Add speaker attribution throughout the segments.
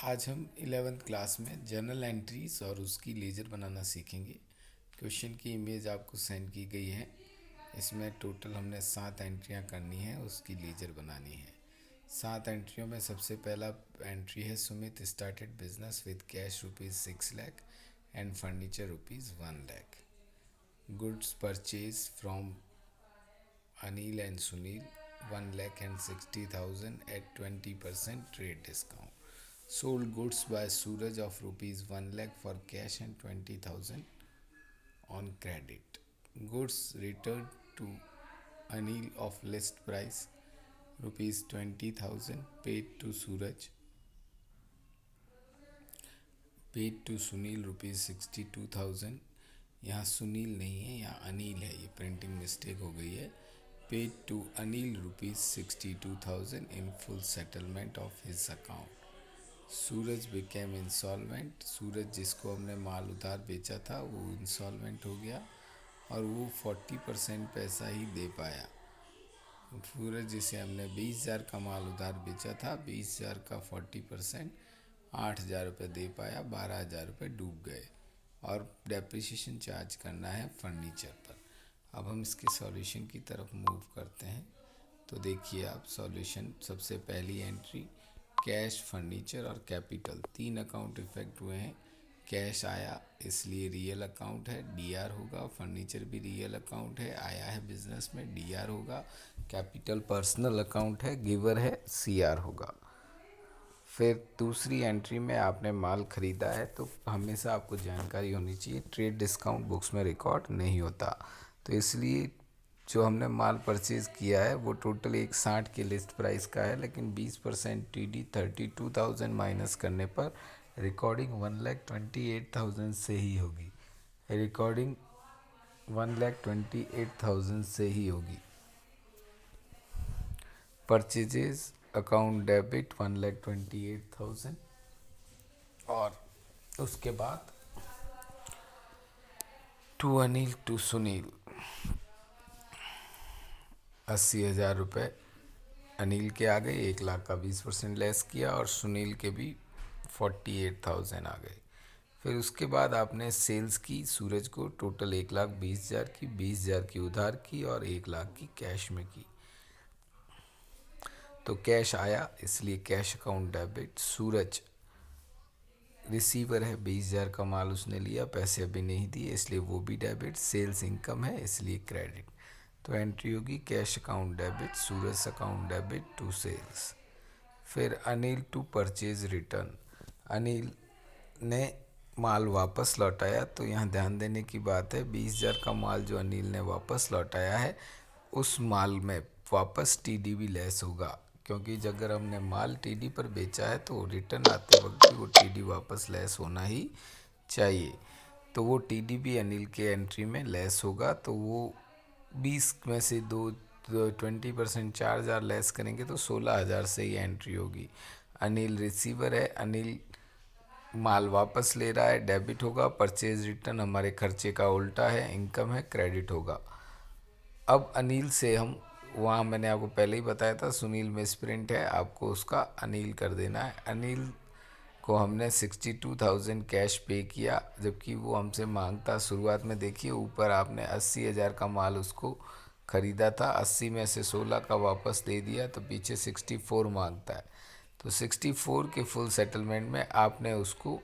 Speaker 1: आज हम 11th class में जर्नल एंट्रीज और उसकी लेजर बनाना सीखेंगे। क्वेश्चन की इमेज आपको सेंड की गई है। इसमें टोटल हमने 7 एंट्रियां करनी है, उसकी लेजर बनानी है। 7 एंट्रियों में सबसे पहला एंट्री है, Sumit started business with cash ₹6 lakh and furniture ₹1 lakh. Goods purchase from Anil and Sunil 1,60,000 at 20% trade discount. Sold goods by Suraj of rupees 1 lakh for cash and 20,000 on credit. Goods returned to Anil of list price rupees 20,000 paid to Sunil rupees 62,000। यहाँ सुनील नहीं है, यहाँ अनिल है, ये printing mistake हो गई है। Paid to Anil rupees 62,000 in full settlement of his account. Suraj became insolvent. Suraj जिसको हमने माल उधार बेचा था वो इंसॉल्वेंट हो गया और वो 40% पैसा ही दे पाया। सूरज जिसे हमने 20,000 का माल उधार बेचा था, 20,000 का 40% 8,000 रुपये दे पाया, 12,000 रुपये डूब गए। और डेप्रिसिएशन चार्ज करना है फर्नीचर पर। अब हम इसके सॉल्यूशन की तरफ मूव करते हैं। तो देखिए आप सॉल्यूशन, सबसे पहली एंट्री कैश, फर्नीचर और कैपिटल, 3 अकाउंट इफेक्ट हुए हैं। कैश आया इसलिए रियल अकाउंट है, डीआर होगा। फर्नीचर भी रियल अकाउंट है, आया है बिजनेस में, डीआर होगा। कैपिटल पर्सनल अकाउंट है, गिवर है, सीआर होगा। फिर दूसरी एंट्री में आपने माल ख़रीदा है तो हमेशा आपको जानकारी होनी चाहिए, ट्रेड डिस्काउंट बुक्स में रिकॉर्ड नहीं होता। तो इसलिए जो हमने माल परचेज़ किया है वो टोटल 160 की लिस्ट प्राइस का है, लेकिन 20% टीडी 32,000 माइनस करने पर रिकॉर्डिंग 1,28,000 से ही होगी। रिकॉर्डिंग 1,28,000 से ही होगी। परचेजेज अकाउंट डेबिट 1,28,000 और उसके बाद टू अनिल टू सुनील 80,000 रुपये अनिल के आ गए, 1 लाख का 20% लेस किया और सुनील के भी 48,000 आ गए। फिर उसके बाद आपने सेल्स की सूरज को, टोटल 1,20,000 की, 20,000 की उधार की और 1 लाख की कैश में की। तो कैश आया इसलिए कैश अकाउंट डेबिट। सूरज रिसीवर है, 20,000 का माल उसने लिया, पैसे अभी नहीं दिए इसलिए वो भी डेबिट। सेल्स इनकम है इसलिए क्रेडिट। तो एंट्री होगी cash account debit, Suraj account debit to sales. फिर Anil to purchase return, Anil ने माल वापस लौटाया। तो यहाँ ध्यान देने की बात है, 20,000 का माल जो अनिल ने वापस लौटाया है उस माल में वापस टीडी भी लेस होगा, क्योंकि अगर हमने माल टीडी पर बेचा है तो रिटर्न आते वक्त भी वो टीडी वापस लेस होना ही चाहिए। तो वो टीडी भी अनिल के एंट्री में लेस होगा। तो वो 20 में से 20% 4,000 लेस करेंगे तो 16,000 से ही एंट्री होगी। अनिल रिसीवर है, अनिल माल वापस ले रहा है, डेबिट होगा। परचेज रिटर्न हमारे खर्चे का उल्टा है, इनकम है, क्रेडिट होगा। अब अनिल से हम, वहाँ मैंने आपको पहले ही बताया था सुनील मिसप्रिंट है, आपको उसका अनिल कर देना है। अनिल को हमने 62,000 कैश पे किया, जबकि वो हमसे मांगता, शुरुआत में देखिए ऊपर आपने 80,000 का माल उसको ख़रीदा था, 80 में से 16 का वापस दे दिया तो पीछे 64 मांगता है। तो 64 के फुल सेटलमेंट में आपने उसको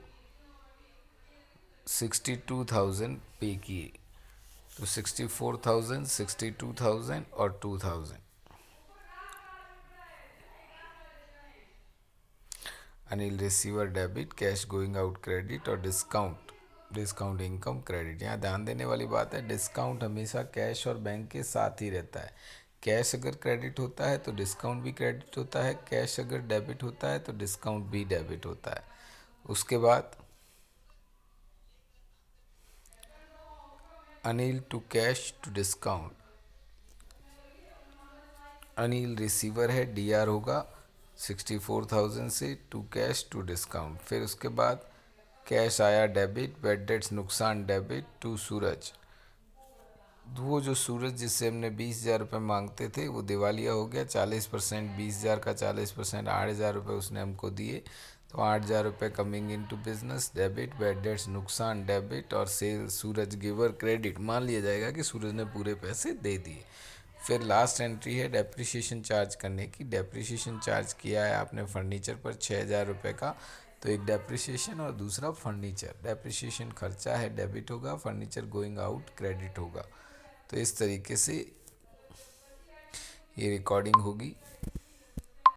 Speaker 1: 62,000 पे किए। तो 64,000, 62,000 और 2,000। Anil receiver debit, cash going out credit और डिस्काउंट इनकम क्रेडिट। यहाँ ध्यान देने वाली बात है, डिस्काउंट हमेशा कैश और बैंक के साथ ही रहता है। कैश अगर क्रेडिट होता है तो डिस्काउंट भी क्रेडिट होता है, कैश अगर डेबिट होता है तो डिस्काउंट भी डेबिट होता है। उसके बाद Anil to cash to discount, Anil receiver है, डीआर होगा 64,000 से टू कैश टू डिस्काउंट। फिर उसके बाद कैश आया डेबिट, बैड डेट्स नुकसान डेबिट टू सूरज। वो जो सूरज जिससे हमने 20,000 रुपये मांगते थे वो दिवालिया हो गया, 40%, 20,000 का 40%, 8,000 रुपये उसने हमको दिए। तो 8,000 रुपये coming in to business debit, bad debts नुकसान डेबिट, और सेल सूरज गिवर क्रेडिट। मान लिया जाएगा कि सूरज ने पूरे पैसे दे दिए। फिर लास्ट एंट्री है डेप्रिसिएशन चार्ज करने की। डेप्रिसिएशन चार्ज किया है आपने फर्नीचर पर 6,000 रुपये का, तो एक डेप्रिसिएशन और दूसरा फर्नीचर। डेप्रिसिएशन खर्चा है डेबिट होगा, फर्नीचर गोइंग आउट क्रेडिट होगा। तो इस तरीके से ये रिकॉर्डिंग होगी।